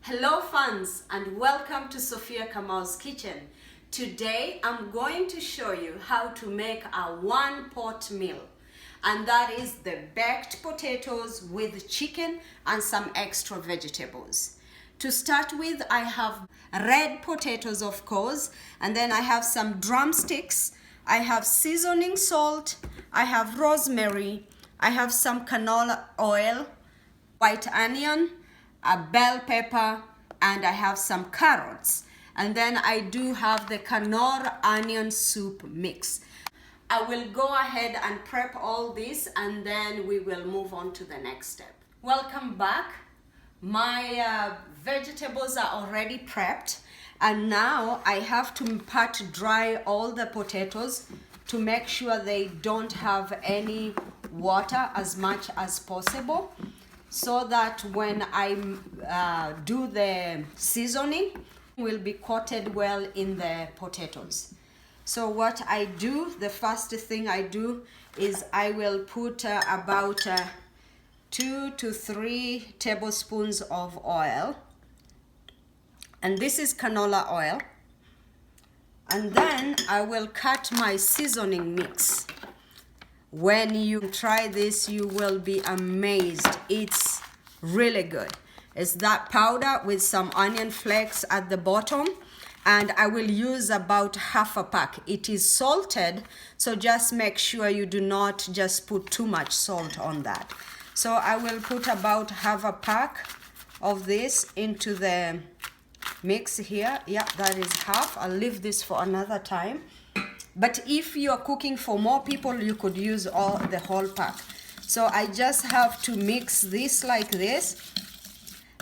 Hello fans and welcome to Sophia Kamau's kitchen. Today I'm going to show you how to make a one-pot meal, and that is the baked potatoes with chicken and some extra vegetables. To start with, I have red potatoes, of course, and then I have some drumsticks, I have seasoning salt, I have rosemary, I have some canola oil, white onion, a bell pepper, and I have some carrots. And then I do have the Knorr onion soup mix. I will go ahead and prep all this and then we will move on to the next step. Welcome back. My vegetables are already prepped, and now I have to pat dry all the potatoes to make sure they don't have any water as much as possible, so that when I do the seasoning, it will be coated well in the potatoes. So what I do, the first thing I do is I will put about 2 to 3 tablespoons of oil, and this is canola oil, and then I will cut my seasoning mix. When you try this, you will be amazed. It's really good. It's that powder with some onion flakes at the bottom, and I will use about half a pack. It is salted, so just make sure you do not just put too much salt on that. So I will put about half a pack of this into the mix here. Yeah, that is half. I'll leave this for another time. But if you are cooking for more people, you could use the whole pack. So I just have to mix this like this,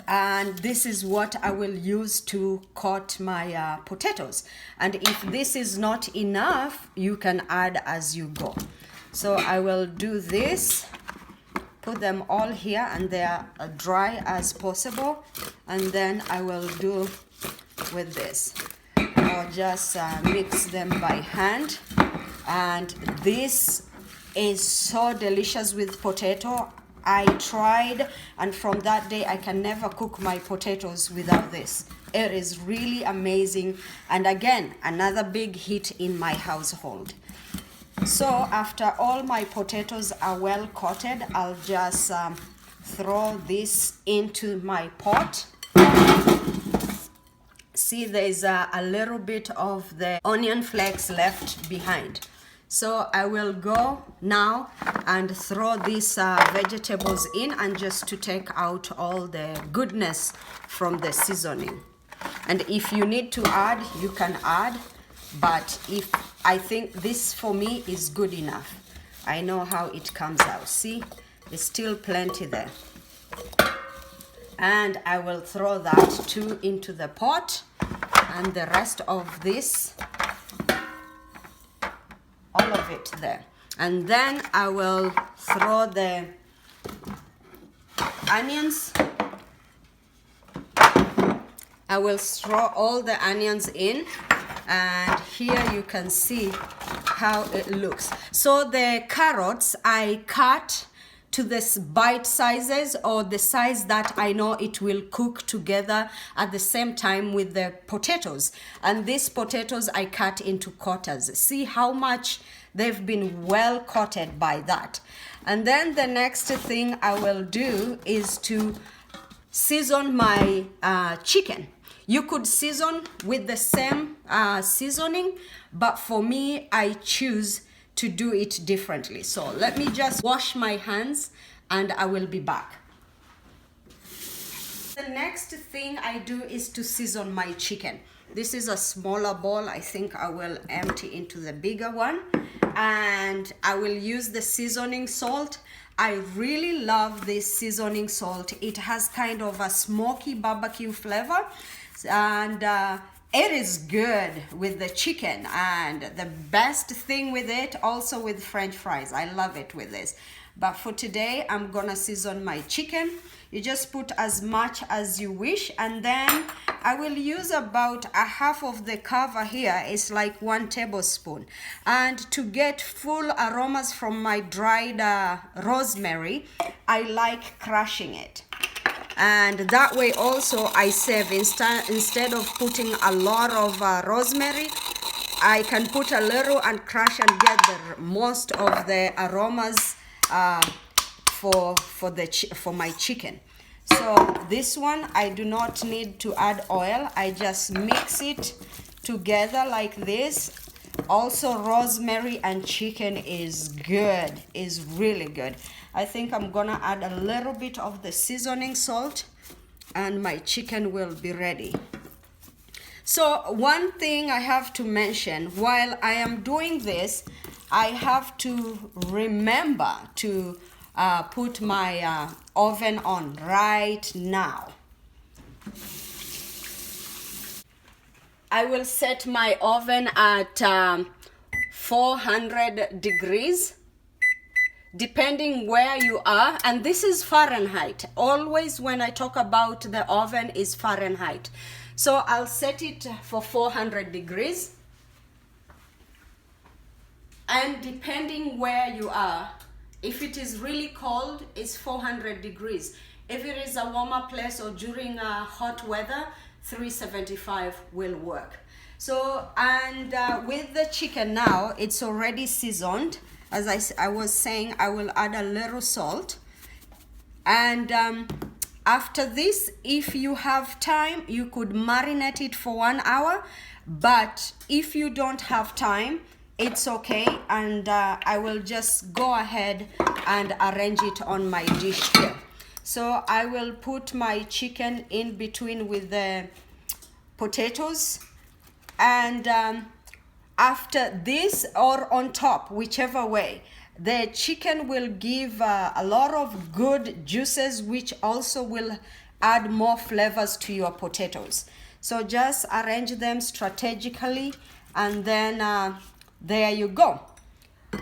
and this is what I will use to coat my potatoes. And if this is not enough, you can add as you go. So I will do this, put them all here, and they are dry as possible, and then I will do with this. I'll just mix them by hand, and this is so delicious with potato. I tried, and from that day I can never cook my potatoes without this. It is really amazing, and again, another big hit in my household. So after all my potatoes are well coated, I'll just throw this into my pot. See, there's a little bit of the onion flakes left behind. So I will go now and throw these vegetables in, and just to take out all the goodness from the seasoning. And if you need to add, you can add, but I think this for me is good enough. I know how it comes out. See, there's still plenty there. And I will throw that too into the pot, and the rest of this, all of it there. And then I will throw the onions. I will throw all the onions in, and here you can see how it looks. So the carrots I cut to this bite sizes, or the size that I know it will cook together at the same time with the potatoes. And these potatoes I cut into quarters. See how much they've been well coated by that. And then the next thing I will do is to season my chicken. You could season with the same seasoning, but for me, I choose to do it differently. So let me just wash my hands and I will be back. The next thing I do is to season my chicken. This is a smaller bowl. I think I will empty into the bigger one, and I will use the seasoning salt. I really love this seasoning salt. It has kind of a smoky barbecue flavor, and it is good with the chicken, and the best thing with it also with French fries. I love it with this. But for today, I'm gonna season my chicken. You just put as much as you wish, and then I will use about a half of the cover here. It's like 1 tablespoon. And to get full aromas from my dried rosemary, I like crushing it. and that way also I save. Instead of putting a lot of rosemary, I can put a little and crush and get the most of the aromas for my chicken. So this one I do not need to add oil. I just mix it together like this. Also, rosemary and chicken is good, is really good. I think I'm gonna add a little bit of the seasoning salt and my chicken will be ready. So one thing I have to mention, while I am doing this, I have to remember to put my oven on right now. I will set my oven at 400 degrees, depending where you are, and this is Fahrenheit. Always when I talk about the oven is Fahrenheit. So I'll set it for 400 degrees, and depending where you are, if it is really cold, it's 400 degrees. If it is a warmer place or during hot weather, 375 will work. So, and with the chicken now, it's already seasoned. As I was saying, I will add a little salt. And after this, if you have time, you could marinate it for 1 hour. But if you don't have time, it's okay. And I will just go ahead and arrange it on my dish here. So I will put my chicken in between with the potatoes, and after this, or on top, whichever way, the chicken will give a lot of good juices, which also will add more flavors to your potatoes. So just arrange them strategically, and then there you go.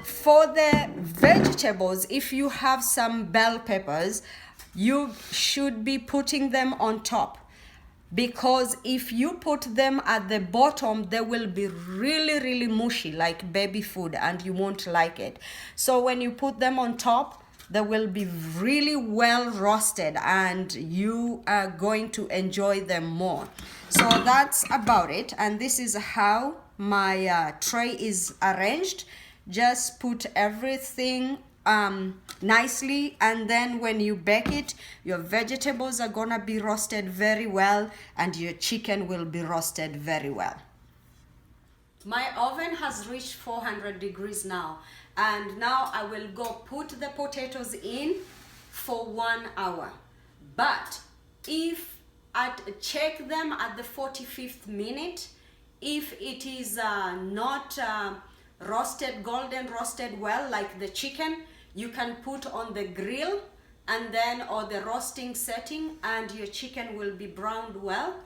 For the vegetables, if you have some bell peppers, you should be putting them on top, because if you put them at the bottom, they will be really mushy like baby food, and you won't like it. So when you put them on top, they will be really well roasted and you are going to enjoy them more. So that's about it, and this is how my tray is arranged. Just put everything nicely, and then when you bake it, your vegetables are gonna be roasted very well and your chicken will be roasted very well. My oven has reached 400 degrees now, and now I will go put the potatoes in for 1 hour. But if I check them at the 45th minute, if it is not roasted, golden roasted well like the chicken, you can put on the grill and then, or the roasting setting, and your chicken will be browned well.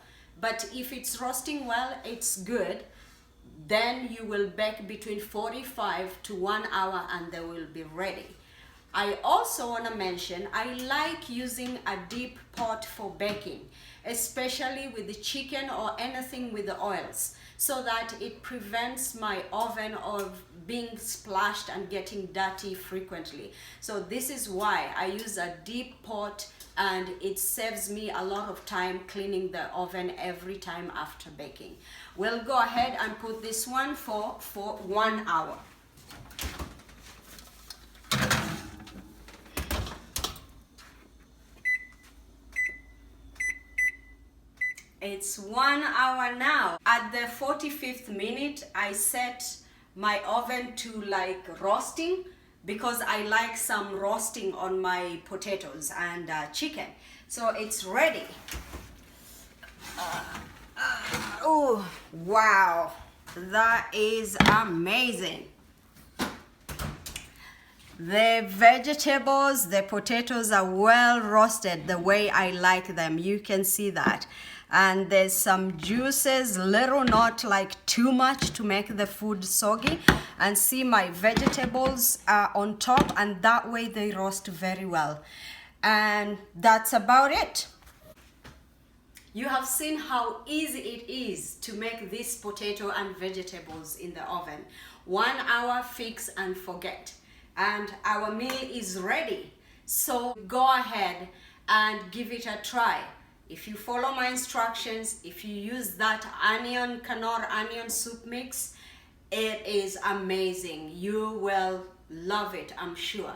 But if it's roasting well, it's good. Then you will bake between 45 to 1 hour and they will be ready. I also want to mention, I like using a deep pot for baking, especially with the chicken or anything with the oils, so that it prevents my oven of being splashed and getting dirty frequently. So this is why I use a deep pot, and it saves me a lot of time cleaning the oven every time after baking. We'll go ahead and put this one for 1 hour. It's 1 hour now. At the 45th minute, I set my oven to like roasting, because I like some roasting on my potatoes and chicken. So it's ready. Oh, wow. That is amazing. The vegetables, the potatoes are well roasted the way I like them. You can see that. And there's some juices, little, not like too much to make the food soggy. And see, my vegetables are on top, and that way they roast very well. And that's about it. You have seen how easy it is to make this potato and vegetables in the oven. 1 hour, fix and forget. And our meal is ready. So go ahead and give it a try. If you follow my instructions, if you use that Knorr onion soup mix, it is amazing. You will love it, I'm sure.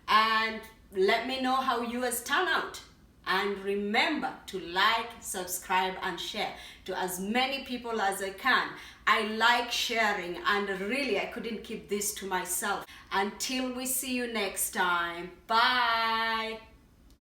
And let me know how yours turn out. And remember to like, subscribe, and share to as many people as I can. I like sharing, and really I couldn't keep this to myself. Until we see you next time. Bye.